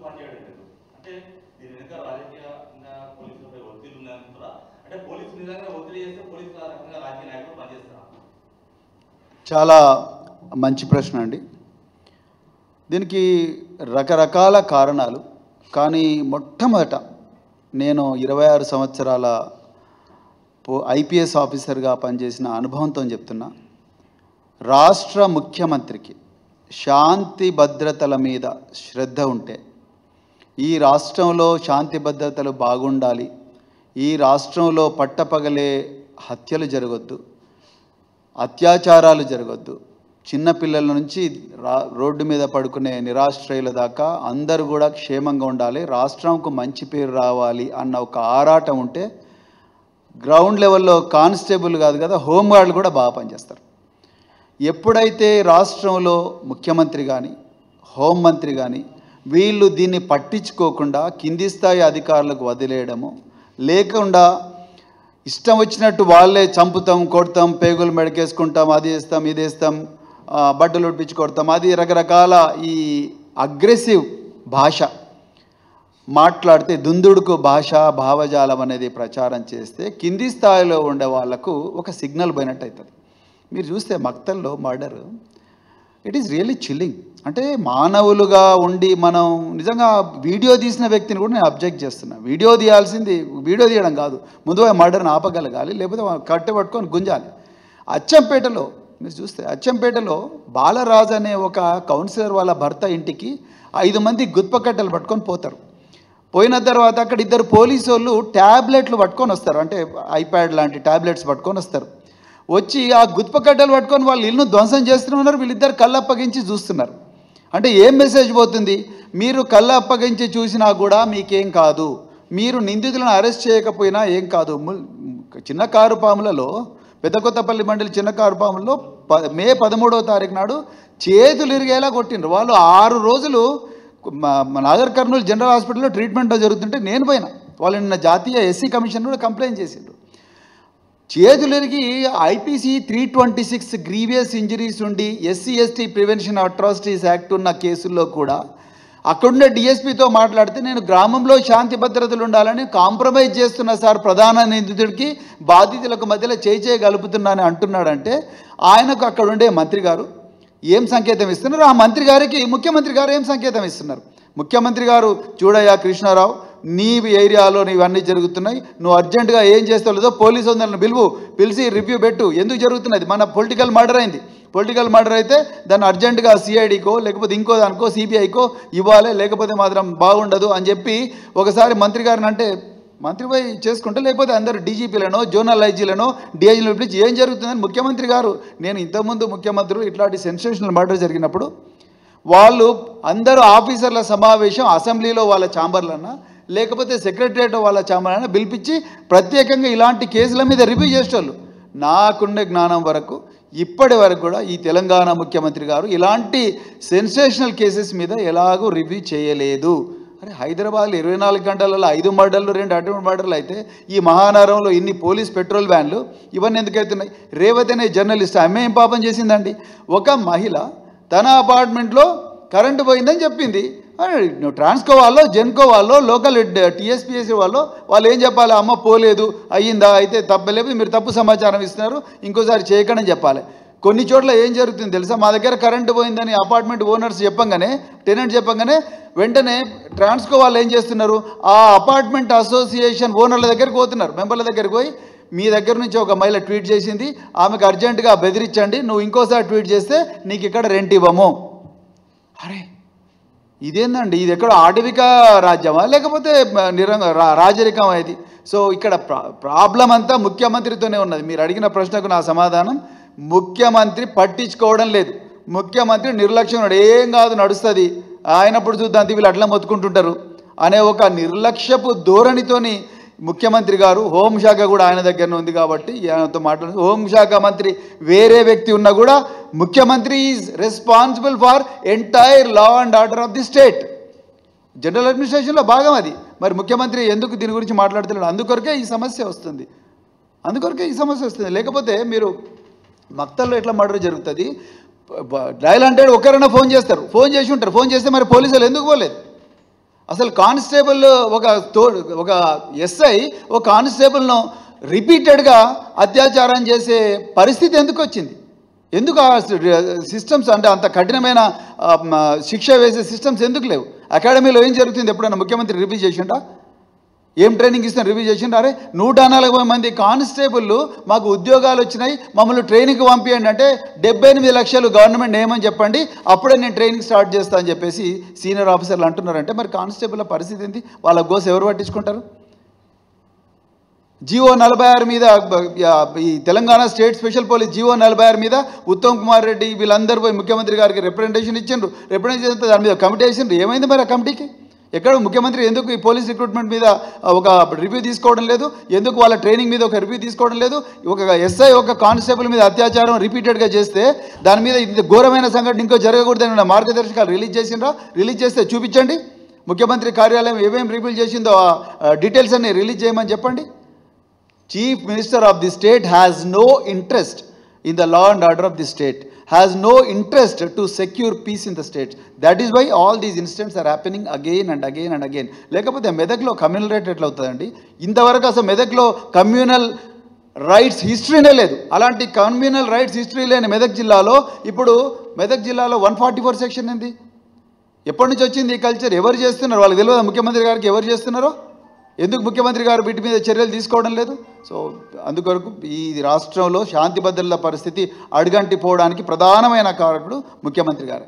పనిచేయడం లేదు. అంటే దీని వెనుక రాజకీయంగా పోలీసులపై ఒత్తిడి ఉందంటారా? అంటే పోలీసు నిజంగా ఒత్తిడి చేస్తే పోలీసులు ఆ రకంగా రాజకీయ నాయకులు పనిచేస్తారా? చాలా మంచి ప్రశ్న అండి. దీనికి రకరకాల కారణాలు. కానీ మొట్టమొదట నేను 26 సంవత్సరాల ఐపీఎస్ ఆఫీసర్గా పనిచేసిన అనుభవంతో చెప్తున్నా, రాష్ట్ర ముఖ్యమంత్రికి శాంతి భద్రతల మీద శ్రద్ధ ఉంటే, ఈ రాష్ట్రంలో శాంతి భద్రతలు బాగుండాలి, ఈ రాష్ట్రంలో పట్టపగలే హత్యలు జరగొద్దు, అత్యాచారాలు జరగొద్దు, చిన్నపిల్లల నుంచి రోడ్డు మీద పడుకునే నిరాశ్రయుల దాకా అందరూ కూడా క్షేమంగా ఉండాలి, రాష్ట్రంకు మంచి పేరు రావాలి అన్న ఒక ఆరాటం ఉంటే గ్రౌండ్ లెవెల్లో కానిస్టేబుల్ కాదు కదా, హోంగార్డులు కూడా బాగా పనిచేస్తారు. ఎప్పుడైతే రాష్ట్రంలో ముఖ్యమంత్రి కానీ హోంమంత్రి కానీ వీళ్ళు దీన్ని పట్టించుకోకుండా కింది స్థాయి అధికారులకు వదిలేయడము, లేకుండా ఇష్టం వచ్చినట్టు వాళ్ళే చంపుతాం, కొడతాం, పేగులు మెడకేసుకుంటాం, అది వేస్తాం, ఇది వేస్తాం, బట్టలు ఉడిపించి కొడతాం, అది రకరకాల ఈ అగ్రెసివ్ భాష మాట్లాడితే, దుందుడుకు భాష భావజాలం అనేది ప్రచారం చేస్తే కింది స్థాయిలో ఉండే వాళ్లకు ఒక సిగ్నల్ పోయినట్టు అవుతుంది. మీరు చూస్తే మక్తల్లో murder, it is really chilling. అంటే మానవులుగా ఉండి మనం నిజంగా వీడియో తీసిన వ్యక్తిని కూడా నేను అబ్జెక్ట్ చేస్తున్నా. వీడియో తీయాల్సింది వీడియో తీయడం కాదు, ముందు మర్డర్ని ఆపగలగాలి, లేకపోతే కట్టె పట్టుకొని గుంజాలి. అచ్చంపేటలో మీరు చూస్తే, అచ్చంపేటలో బాలరాజు అనే ఒక కౌన్సిలర్ వాళ్ళ భర్త ఇంటికి 5 మంది గుత్ప కట్టెలు పట్టుకొని పోతారు. పోయిన తర్వాత అక్కడ 2 పోలీసు వాళ్ళు ట్యాబ్లెట్లు పట్టుకొని వస్తారు, అంటే ఐప్యాడ్ లాంటి ట్యాబ్లెట్స్ పట్టుకొని వస్తారు. వచ్చి ఆ గుత్ప కట్టెలు పట్టుకొని వాళ్ళు ఇల్లును ధ్వంసం చేస్తున్నారు. వీళ్ళిద్దరు కళ్ళు అప్పగించి చూస్తున్నారు. అంటే ఏం మెసేజ్ పోతుంది? మీరు కళ్ళు అప్పగించి చూసినా కూడా మీకేం కాదు, మీరు నిందితులను అరెస్ట్ చేయకపోయినా ఏం కాదు. చిన్న కారు పాములలో, పెద్ద కొత్తపల్లి మండలి చిన్న కారు పాములలో మే 13వ తారీఖు నాడు చేతులు ఇరిగేలా కొట్టిండ్రు. వాళ్ళు 6 రోజులు నాగర్ కర్నూలు జనరల్ హాస్పిటల్లో ట్రీట్మెంట్ జరుగుతుంటే నేను పోయినా. వాళ్ళు నిన్న జాతీయ ఎస్సీ కమిషన్ కూడా కంప్లైంట్ చేసిండ్రు. చేతులు ఇరిగి ఐపీసీ 326 గ్రీవియస్ ఇంజరీస్ ఉండి SC ST prevention atrocities act ఉన్న కేసుల్లో కూడా అక్కడున్న డిఎస్పీతో మాట్లాడితే, నేను గ్రామంలో శాంతి భద్రతలు ఉండాలని కాంప్రమైజ్ చేస్తున్నా సార్, ప్రధాన నిందితుడికి బాధితులకు మధ్యలో చేయగలుపుతున్నానని అంటున్నాడంటే, ఆయనకు అక్కడ ఉండే మంత్రి గారు ఏం సంకేతం ఇస్తున్నారు? ఆ మంత్రి గారికి ముఖ్యమంత్రి గారు ఏం సంకేతం ఇస్తున్నారు? ముఖ్యమంత్రి గారు, చూడయ్యా కృష్ణారావు, నీ ఏరియాలో ఇవన్నీ జరుగుతున్నాయి, నువ్వు అర్జెంటుగా ఏం చేస్తావు లేదో పోలీసు సోదరులను పిలిచి రివ్యూ పెట్టు. ఎందుకు జరుగుతున్నది? మన పొలిటికల్ మర్డర్ అయింది. పొలిటికల్ మర్డర్ అయితే దాన్ని అర్జెంటుగా సిఐడికో లేకపోతే ఇంకో దానికో సిబిఐకో ఇవ్వాలి, లేకపోతే మాత్రం బాగుండదు అని చెప్పి ఒకసారి మంత్రి గారిని అంటే, మంత్రి పోయి చేసుకుంటే, లేకపోతే అందరూ డీజీపీలనో జోనల్ ఐజీలనో డిఐజీలను పిలిచి ఏం జరుగుతుందని ముఖ్యమంత్రి గారు, నేను ఇంతకుముందు ముఖ్యమంత్రులు ఇట్లాంటి సెన్సేషనల్ మర్డర్ జరిగినప్పుడు వాళ్ళు అందరూ ఆఫీసర్ల సమావేశం అసెంబ్లీలో వాళ్ళ ఛాంబర్లన్నా లేకపోతే సెక్రటరియట్ వాళ్ళ ఛాంబర్లన్నా పిలిపించి ప్రత్యేకంగా ఇలాంటి కేసుల మీద రివ్యూ చేసేవాళ్ళు. నాకుండే జ్ఞానం వరకు ఇప్పటి వరకు కూడా ఈ తెలంగాణ ముఖ్యమంత్రి గారు ఇలాంటి సెన్సేషనల్ కేసెస్ మీద ఎలాగూ రివ్యూ చేయలేదు. అరే హైదరాబాద్లో 24 గంటలలో 5 మర్డర్లు, 2 అటెంప్ట్ మర్డర్లు అయితే ఈ మహానగరంలో ఇన్ని పోలీస్ పెట్రోల్ వ్యాన్లు ఇవన్నీ ఎందుకు అవుతున్నాయి? రేవతి అనే జర్నలిస్ట్ ఆమె ఏం పాపం చేసిందండి? ఒక మహిళ తన అపార్ట్మెంట్లో కరెంటు పోయిందని చెప్పింది. ట్రాన్స్కో వాళ్ళు, జెన్కో వాళ్ళు, లోకల్ టీఎస్పీఎస్సీ వాళ్ళు ఏం చెప్పాలి? అమ్మ పోలేదు, అయ్యిందా, అయితే తప్పలేదు, మీరు తప్పు సమాచారం ఇస్తున్నారు, ఇంకోసారి చేయకండి చెప్పాలి. కొన్ని చోట్ల ఏం జరుగుతుంది తెలుసా? మా దగ్గర కరెంటు పోయిందని అపార్ట్మెంట్ ఓనర్స్ చెప్పంగానే, టెనెంట్ చెప్పంగానే వెంటనే ట్రాన్స్కో వాళ్ళు ఏం చేస్తున్నారు? ఆ అపార్ట్మెంట్ అసోసియేషన్ ఓనర్ల దగ్గరికి పోతున్నారు, మెంబర్ల దగ్గరికి పోయి, మీ దగ్గర నుంచి ఒక మహిళ ట్వీట్ చేసింది, ఆమెకు అర్జెంటుగా బెదిరించండి, నువ్వు ఇంకోసారి ట్వీట్ చేస్తే నీకు ఇక్కడ రెంట్ ఇవ్వము. అరే ఇదేందండి? ఇది ఎక్కడ ఆటవిక రాజ్యమా లేకపోతే రాజరికం ఇది? సో ఇక్కడ ప్రాబ్లం అంతా ముఖ్యమంత్రితోనే ఉన్నది. మీరు అడిగిన ప్రశ్నకు నా సమాధానం, ముఖ్యమంత్రి పట్టించుకోవడం లేదు. ముఖ్యమంత్రి నిర్లక్ష్యం, ఏం కాదు నడుస్తుంది, ఆయనప్పుడు చూద్దాం వీళ్ళు అట్లా మొత్తుకుంటుంటారు అనే ఒక నిర్లక్ష్యపు ధోరణితోని ముఖ్యమంత్రి గారు, హోంశాఖ కూడా ఆయన దగ్గరనే ఉంది కాబట్టి ఆయనతో మాట్లాడు, హోంశాఖ మంత్రి వేరే వ్యక్తి ఉన్నా కూడా ముఖ్యమంత్రి is responsible for entire law and order of the state. General అడ్మినిస్ట్రేషన్లో భాగం అది. మరి ముఖ్యమంత్రి ఎందుకు దీని గురించి మాట్లాడుతున్నాడు? అందుకొరకే ఈ సమస్య వస్తుంది, లేకపోతే మీరు మక్తల్లో ఎట్లా మర్డర్ జరుగుతుంది? డయల్ 100 ఒకరైనా ఫోన్ చేస్తారు, ఫోన్ చేసి ఉంటారు, ఫోన్ చేస్తే మరి పోలీసులు ఎందుకు పోలేదు? అసలు కానిస్టేబుల్ ఒక ఎస్ఐ ఒక కానిస్టేబుల్ను రిపీటెడ్గా అత్యాచారం చేసే పరిస్థితి ఎందుకు వచ్చింది? ఎందుకు ఆ సిస్టమ్స్ అంటే అంత కఠినమైన శిక్ష వేసే సిస్టమ్స్ ఎందుకు లేవు? అకాడమీలో ఏం జరుగుతుంది? ఎప్పుడైనా ముఖ్యమంత్రి రివ్యూ చేసిండా? ఏం ట్రైనింగ్ ఇస్తున్నా రివ్యూ చేసిండా? అరే 140 మంది కానిస్టేబుల్ మాకు ఉద్యోగాలు వచ్చినాయి, మమ్మల్ని ట్రైనింగ్కి పంపించండి అంటే 78 లక్షలు గవర్నమెంట్ ఏమని చెప్పండి, అప్పుడే నేను ట్రైనింగ్ స్టార్ట్ చేస్తా అని చెప్పేసి సీనియర్ ఆఫీసర్లు అంటున్నారంటే మరి కానిస్టేబుల్ పరిస్థితి ఏంటి? వాళ్ళ గోస ఎవరు పట్టించుకుంటారు? జీవో 46 మీద ఈ Telangana state special police GO 46 మీద ఉత్తమ్ కుమార్ రెడ్డి వీళ్ళందరూ పోయి ముఖ్యమంత్రి గారికి రిప్రజెంటేషన్ ఇచ్చిండ్రు. రిప్రజెంటేషన్ ఇస్తే దాని మీద కమిటీ వేసిండ్రు. ఏమైంది మరి ఆ కమిటీకి? ఎక్కడ ముఖ్యమంత్రి ఎందుకు ఈ పోలీస్ రిక్రూట్మెంట్ మీద ఒక రివ్యూ తీసుకోవడం లేదు? ఎందుకు వాళ్ళ ట్రైనింగ్ మీద ఒక రివ్యూ తీసుకోవడం లేదు? ఒక ఎస్ఐ ఒక కానిస్టేబుల్ మీద అత్యాచారం రిపీటెడ్గా చేస్తే దాని మీద ఇంత ఘోరమైన సంఘటన ఇంకో జరగకూడదని మార్గదర్శకాలు రిలీజ్ చేసిండ్రా? రిలీజ్ చేస్తే చూపించండి. ముఖ్యమంత్రి కార్యాలయం ఏమేమి రివ్యూ చేసిందో డీటెయిల్స్ అన్ని రిలీజ్ చేయమని చెప్పండి. Chief Minister of the state has no interest in the law and order of the state, has no interest to secure peace in the state. That is why all these incidents are happening again and again and again. లేకపోతే మెదక్లో communal right ఎట్లా అవుతుందండి? ఇంతవరకు అసలు మెదక్లో communal rights హిస్టరీనే లేదు. అలాంటి communal rights history లేని మెదక్ జిల్లాలో ఇప్పుడు మెదక్ జిల్లాలో 144 సెక్షన్ ఏంది? ఎప్పటి నుంచి వచ్చింది ఈ కల్చర్? ఎవరు చేస్తున్నారు? వాళ్ళకి తెలియదు ముఖ్యమంత్రి గారికి ఎవరు చేస్తున్నారో? ఎందుకు ముఖ్యమంత్రి గారు వీటి మీద చర్యలు తీసుకోవడం లేదు? సో అందుకొరకు ఈ రాష్ట్రంలో శాంతి భద్రతల పరిస్థితి అడుగంటిపోవడానికి ప్రధానమైన కారకుడు ముఖ్యమంత్రి గారు.